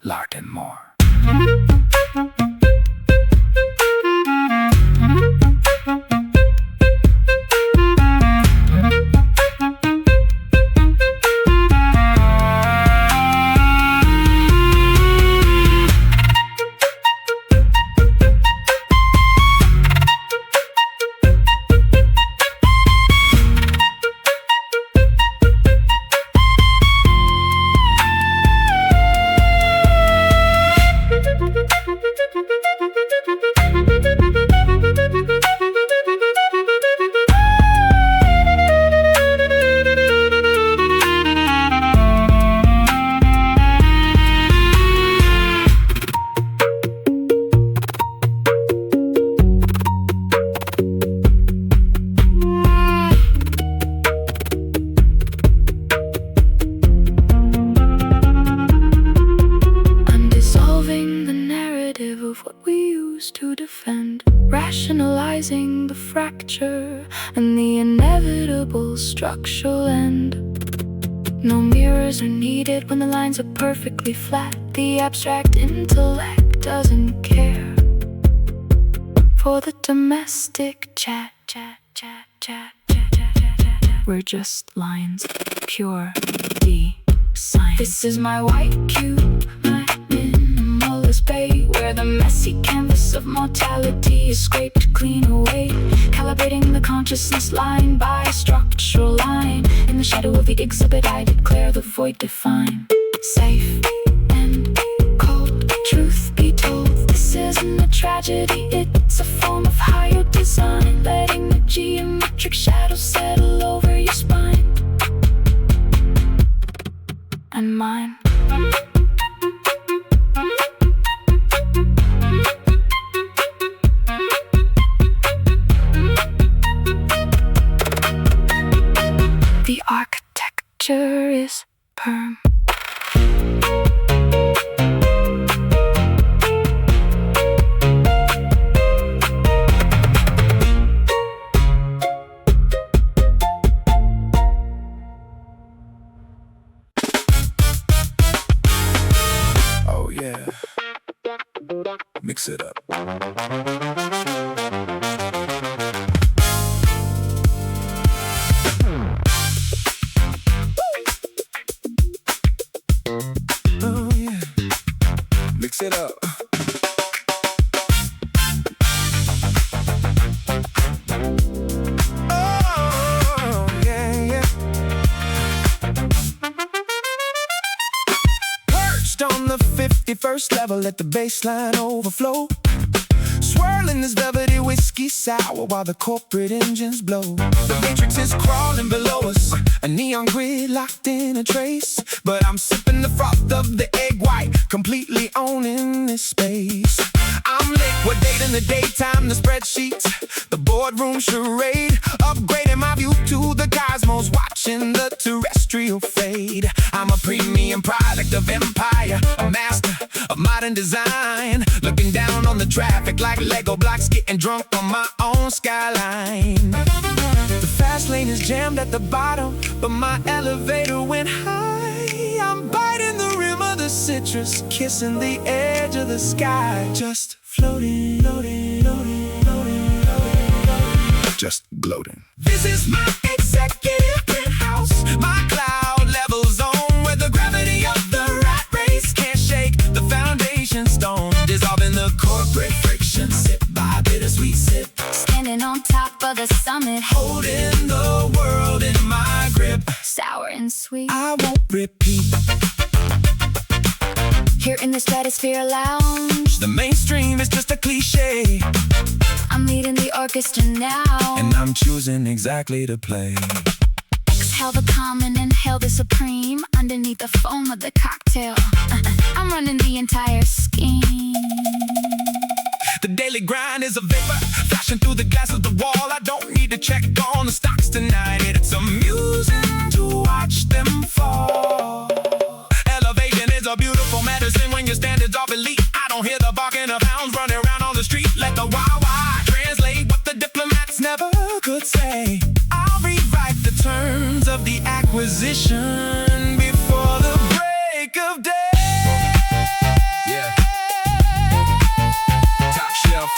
L'art and more. To defend, rationalizing the fracture and the inevitable structural end. No mirrors are needed when the lines are perfectly flat. The abstract intellect doesn't care for the domestic chat. We're just lines, pure design. This is my white cube, my minimalist bay, where the messy canvas of mortality is scraped clean away, calibrating the consciousness line by a structural line. In the shadow of the exhibit I declare the void defined, safe and cold. Truth be told, this isn't a tragedy, it's a form of higher design, letting the geometric shadows settle over your spine and mine. The architecture is perm. Oh yeah, mix it up. Oh yeah, mix it up. Oh yeah, yeah. Perched on the 51st level, let the baseline overflow, swirling this velvety whiskey sour while the corporate engines blow. The matrix is crawling below us, a neon grid locked in a trace, but I'm sipping the froth of the egg white, completely owning this space. I'm liquidating the daytime, the spreadsheets, the boardroom charade, upgrading my view to the cosmos, watching the terrestrial fade. I'm a premium product of empire, a master of modern design, looking down on the traffic like Lego blocks, getting drunk on my own skyline. The fast lane is jammed at the bottom, but my elevator went high. I'm biting the rim of the citrus, kissing the edge of the sky, just floating, floating, floating, floating, floating, just gloating. This is my executive penthouse, my cloud level zone, where the gravity of the rat race can't shake the foundation stone, dissolving the corporate friction, sip by bittersweet sip, Standing on top of the summit, holding the world in my grip. sour and sweet. I won't repeat. Here in the Stratosphere Lounge, The mainstream is just a cliche, I'm leading the orchestra now. and I'm choosing exactly to play. Exhale the common, inhale the supreme, underneath the foam of the cocktail. I'm running the entire scheme. The daily grind is a vapor, flashing through the glass of the wall. I don't need to check on the stocks tonight. It's amusing to watch them fall. Elevation is a beautiful medicine when your standards are elite. I don't hear the barking of hounds running around on the street. Let the wah-wah translate what the diplomats never could say. I'll rewrite the terms of the acquisition before the break of day. Yeah. Top shelf.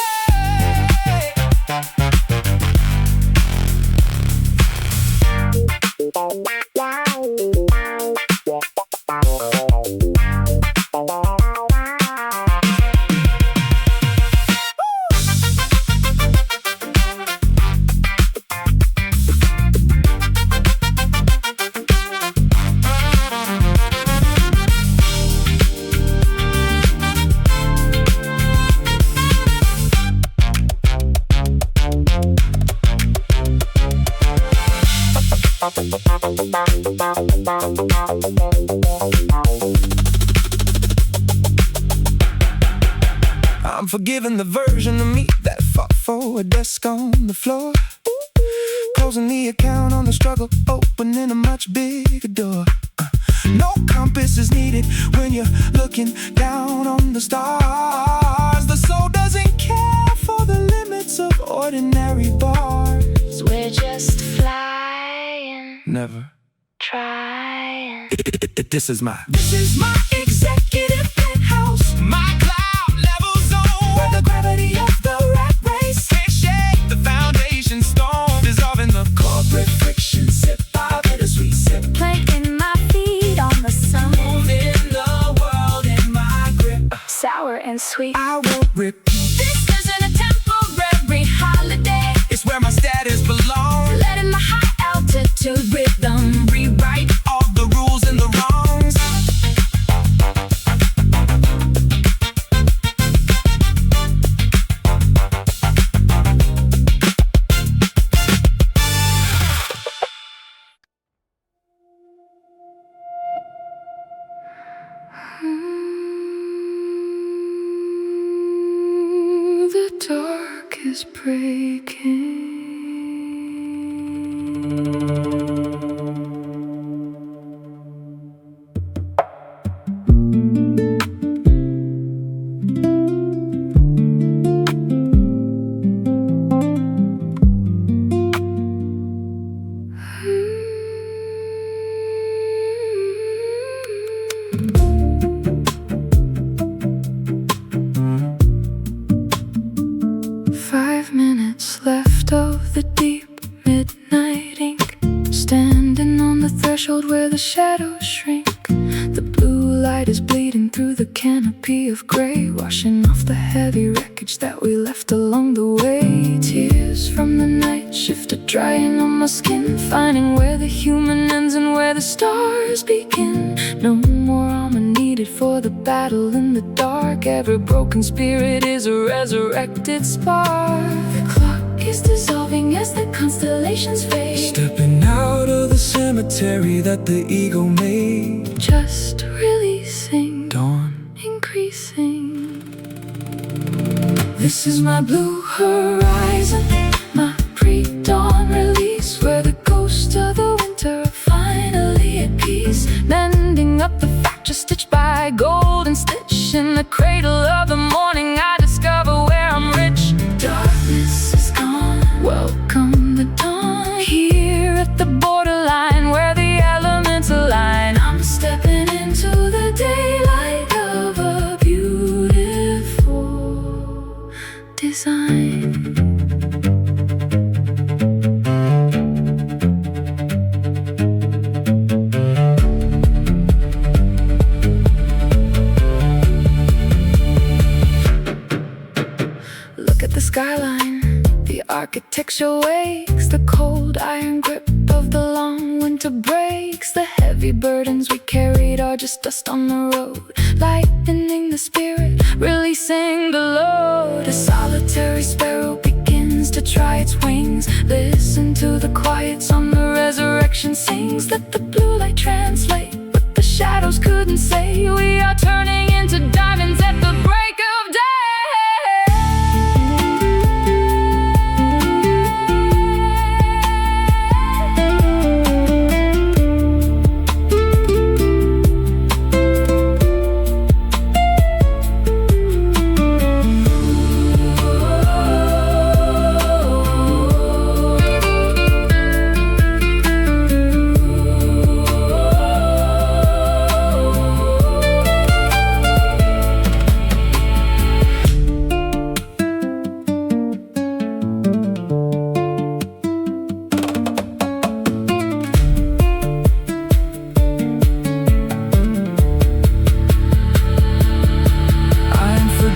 I'm forgiving the version of me that fought for a desk on the floor, closing the account on the struggle, opening a much bigger door. No compass is needed when you're looking down on the stars. The soul doesn't care for the limits of ordinary bars. We're just flying, Never. trying. This is my executive penthouse, my cloud level the gravity of the rat race. Can't shake the foundation stone, dissolving the corporate friction. Sip by bittersweet sip. Planting my feet on the sun, Moving the world in my grip. sour and sweet. I won't repeat. This isn't a temporary holiday. It's where my status belongs. Letting my high altitude rhythm rewrite All the rules and the wrongs. The dark is breaking. Left of the deep midnight ink, standing on the threshold where the shadows shrink. The blue light is bleeding through the canopy of gray, washing off the heavy wreckage that we left along the way. Tears from the night shift are drying on my skin, finding where the human ends and where the stars begin. No more armor needed for the battle in the dark. Every broken spirit is a resurrected spark. The clock is dissolving as the constellations fade, Stepping out of the cemetery that the ego made. just releasing, Dawn. increasing. This is my blue horizon, my pre-dawn release, where the ghosts of the winter are finally at peace. Mending up the fracture stitched by golden stitch. In the cradle of the morning I discover where I'm rich. Darkness is gone, welcome the dawn. Here at the borderline where the elements align, I'm stepping into the daylight of a beautiful design. Look at the skyline, the architecture wakes. The cold iron grip of the long winter breaks. The heavy burdens we carried are just dust on the road, lightening the spirit, releasing the load. A solitary sparrow begins to try its wings. Listen to the quiet song the resurrection sings. Let the blue light translate what the shadows couldn't say. We are turning into diamonds at the break of day.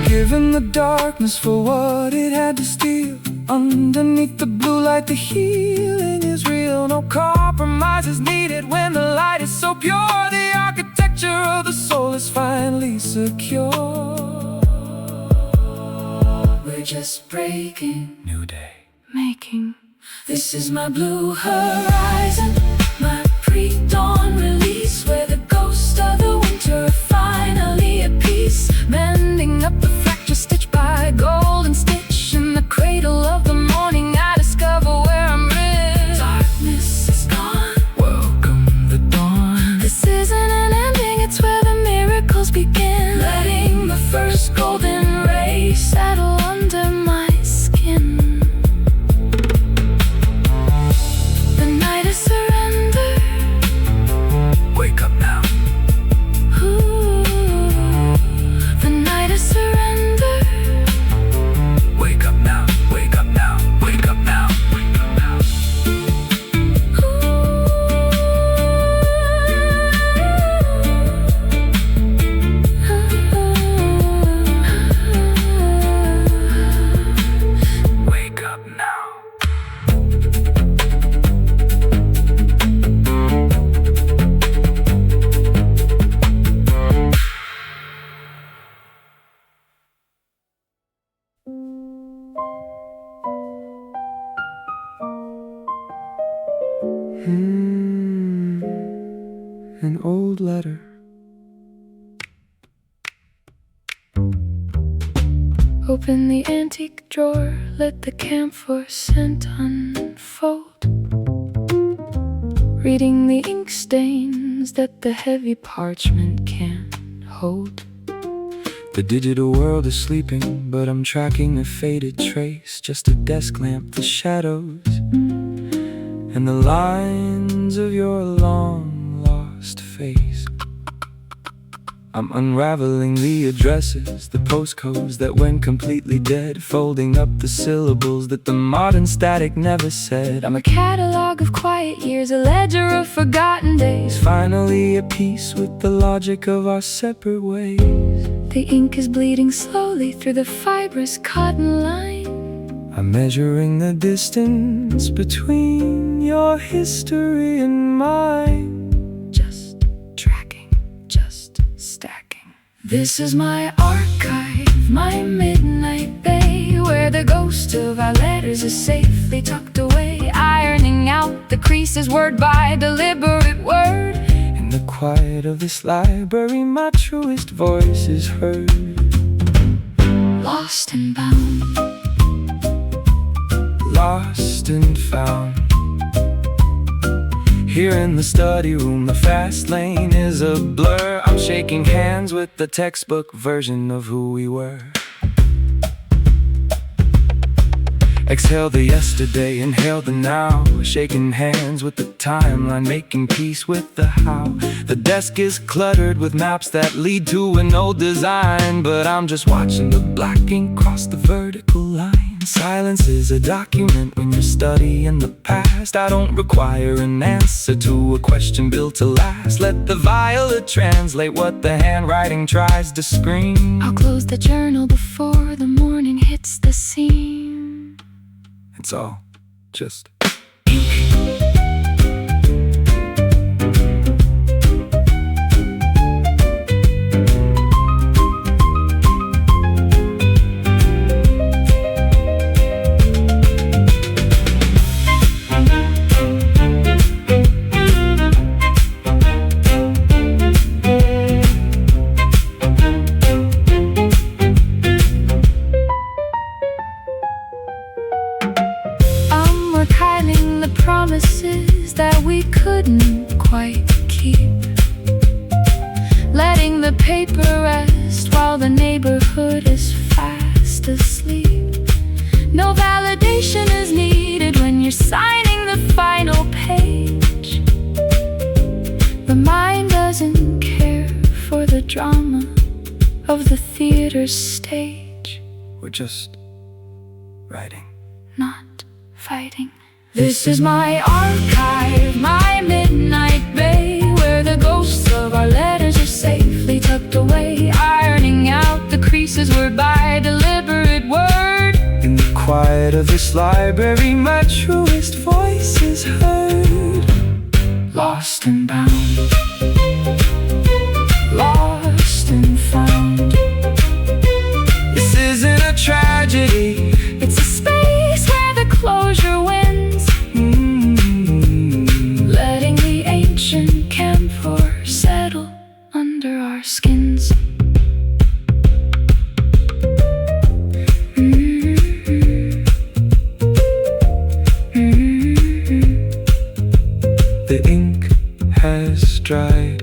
Given the darkness for what it had to steal. Underneath the blue light the healing is real. No compromise is needed when the light is so pure. The architecture of the soul is finally secure. We're just breaking, New day. Making. this is my blue horizon, my pre-dawn release, where the ghosts of the winter are finally at peace. Mending up the fracture stitched by golden stitch. In the cradle of the morning I discover where I'm rich. Darkness is gone, welcome the dawn. This isn't an ending, it's where the miracles begin. Letting the first golden ray Settle under my skin. The night is surrender. wake up now. Open the antique drawer, let the camphor scent unfold. Reading the ink stains that the heavy parchment can't hold. The digital world is sleeping, but I'm tracking a faded trace. Just a desk lamp, the shadows, and the lines of your long-lost face. I'm unraveling the addresses, the postcodes that went completely dead, folding up the syllables that the modern static never said. I'm a catalog of quiet years, a ledger of forgotten days. Finally at peace with the logic of our separate ways. The ink is bleeding slowly through the fibrous cotton line. I'm measuring the distance between your history and mine. Just tracking, just stacking. This is my archive, my midnight bay, where the ghost of our letters is safely tucked away, ironing out the creases word by deliberate word. In the quiet of this library, my truest voice is heard. Lost and bound, lost and found. Here in the study room, the fast lane is a blur. I'm shaking hands with the textbook version of who we were. Exhale the yesterday, inhale the now. Shaking hands with the timeline, making peace with the how. The desk is cluttered with maps that lead to an old design, but I'm just watching the black ink cross the vertical line. Silence is a document when you're studying the past. I don't require an answer to a question built to last. Let the violet translate what the handwriting tries to scream. I'll close the journal before the morning hits the seam. It's all just archiving the promises that we couldn't quite keep, letting the paper rest while the neighborhood is fast asleep. No validation is needed when you're signing the final page. The mind doesn't care for the drama of the theater's stage. we're just writing, not fighting. This is my archive, my midnight bay, where the ghosts of our letters are safely tucked away, ironing out the creases word by deliberate word. in the quiet of this library, my truest voice is heard. Lost and bound, lost and found. This isn't a tragedy, It's a space where the closure wins. Letting the ancient camphor settle under our skins. The ink has dried.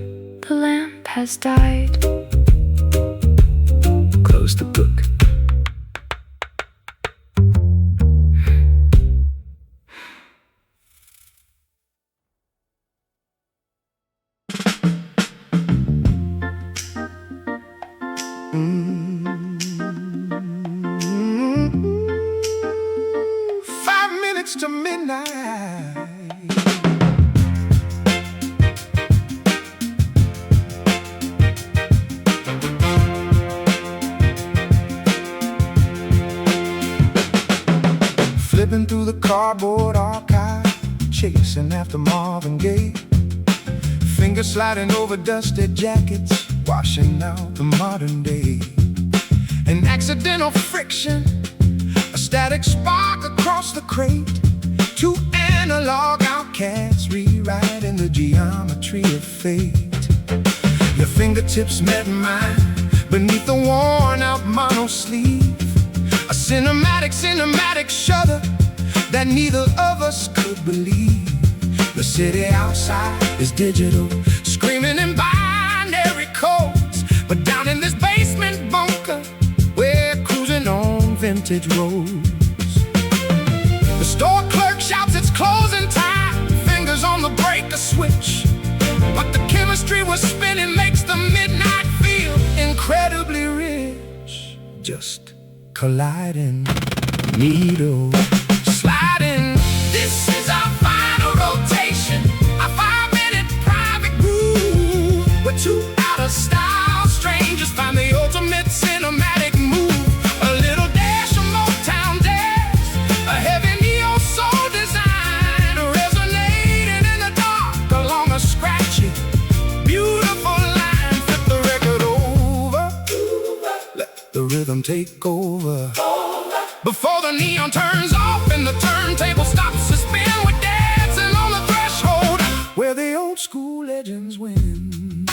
The lamp has died. Close the book. To midnight, flipping through the cardboard archive, chasing after Marvin Gaye, fingers sliding over dusty jackets, washing out the modern day. An accidental friction, a static spark across the crate. Two analog outcasts rewriting the geometry of fate. Your fingertips met mine beneath the worn out mono sleeve. A cinematic shudder that neither of us could believe. The city outside is digital, screaming in binary codes. But down in this basement bunker, we're cruising on vintage roads. The store clerk shouts it's closing time, fingers on the breaker switch. But the chemistry we're spinning makes the midnight feel incredibly rich. Just colliding, needle sliding. This is our final rotation, a 5-minute private groove. We're two out of style strangers find the ultimate cinematic move. A little dash of Motown jazz, a heavy neo-soul design, resonating in the dark along a scratchy, beautiful line. Flip the record over, let the rhythm take over. Before the neon turns off and the turntable stops to spin, we're dancing on the threshold where the old school legends win.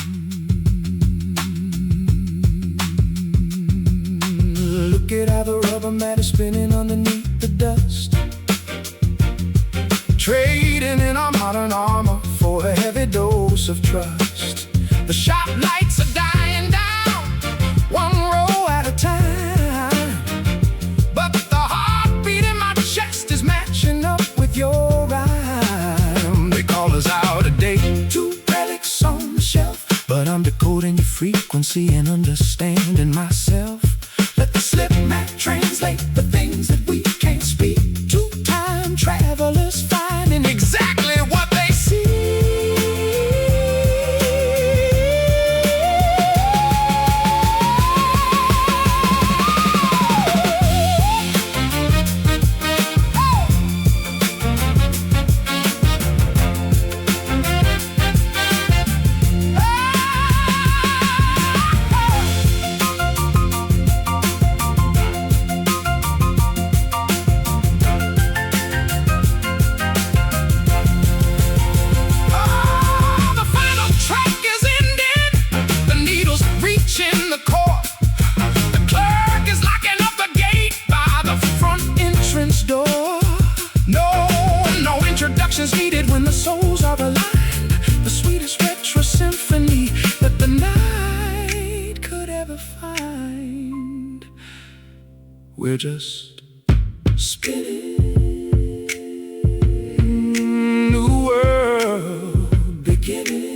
Look at how the rubber mat is spinning underneath the dust, trading in our modern armor for a heavy dose of trust. The shop lights are dying down, one row at a time, but the heartbeat in my chest is matching up with your rhyme. They call us out of date, two relics on the shelf, but I'm decoding your frequency and understanding myself. Let the slip mat translate the things that we can't speak. Two time travelers finding exactly what they see. Needed when the souls are aligned, the sweetest retro symphony that the night could ever find. We're just spinning, new world beginning.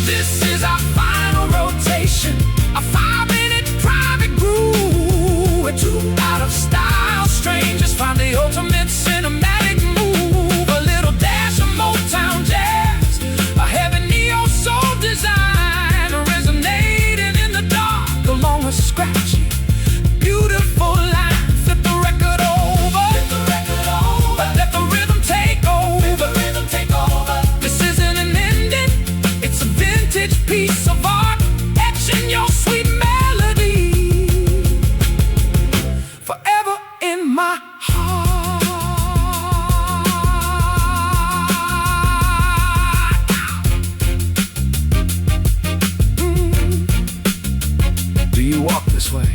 This is our final rotation, a 5-minute private groove. We're two out of style strangers find the ultimate cinematic move. A little dash of Motown jazz, a heavy neo-soul design, resonating in the dark along a scratchy, beautiful line. Flip the record over, let the rhythm take over. This isn't an ending, it's a vintage piece of art, etching your sweet melody forever in my heart. Do you walk this way?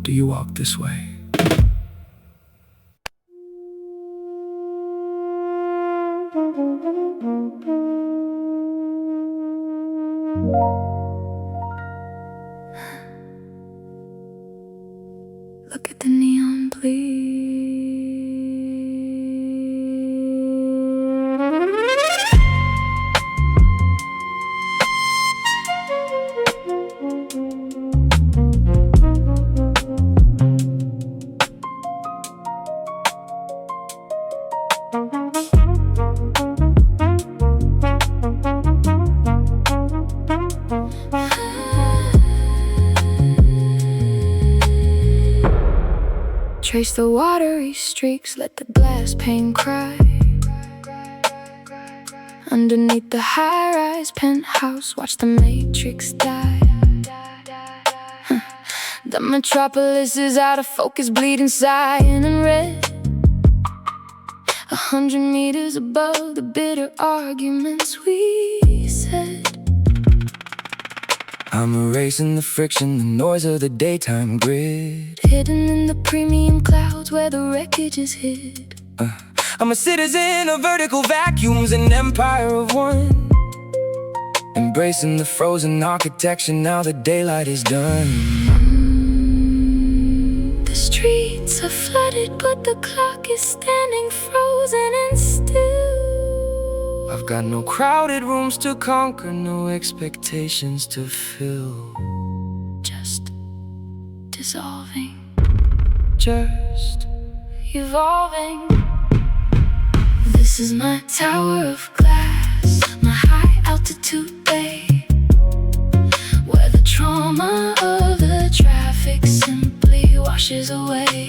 Do you walk this way? Look at the neon bleed. Trace the watery streaks, let the glass pane cry. Underneath the high-rise penthouse, watch the matrix die. The metropolis is out of focus, bleeding, sighing and red. 100 meters above the bitter arguments we said. I'm erasing the friction, the noise of the daytime grid. Hidden in the premium clouds where the wreckage is hid. I'm a citizen of vertical vacuums, an empire of one. Embracing the frozen architecture now the daylight is done. The streets are flooded but the clock is standing frozen and still. I've got no crowded rooms to conquer, no expectations to fill. Just dissolving, Just evolving. This is my tower of glass, my high altitude bay, where the trauma of the traffic simply washes away,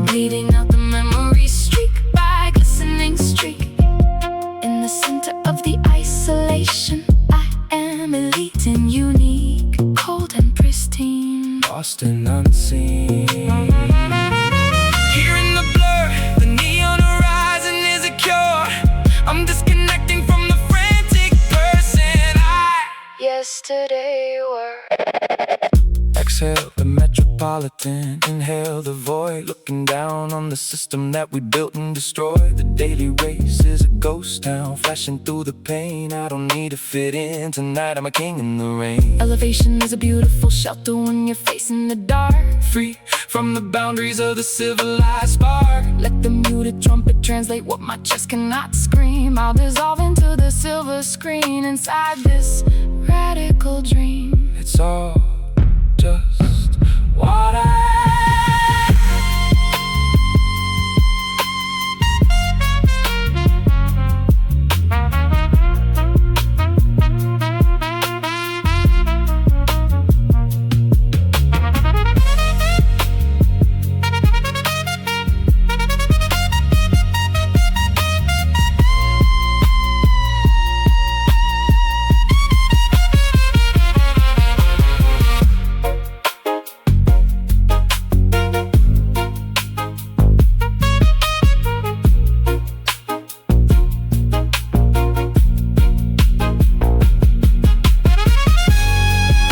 bleeding out the memory streak by glistening streak. In the center of the isolation, I am elite and unique, cold and pristine, lost and unseen. Here in the blur, the neon horizon is a cure. I'm disconnecting from the frantic person I yesterday were. exhale the metropolitan, inhale the void, looking down on the system that we built and destroyed. The daily race is a ghost town, flashing through the pain. I don't need to fit in tonight, I'm a king in the rain. Elevation is a beautiful shelter when you're facing the dark. Free from the boundaries of the civilized spark. Let the muted trumpet translate what my chest cannot scream. I'll dissolve into the silver screen inside this radical dream. It's all just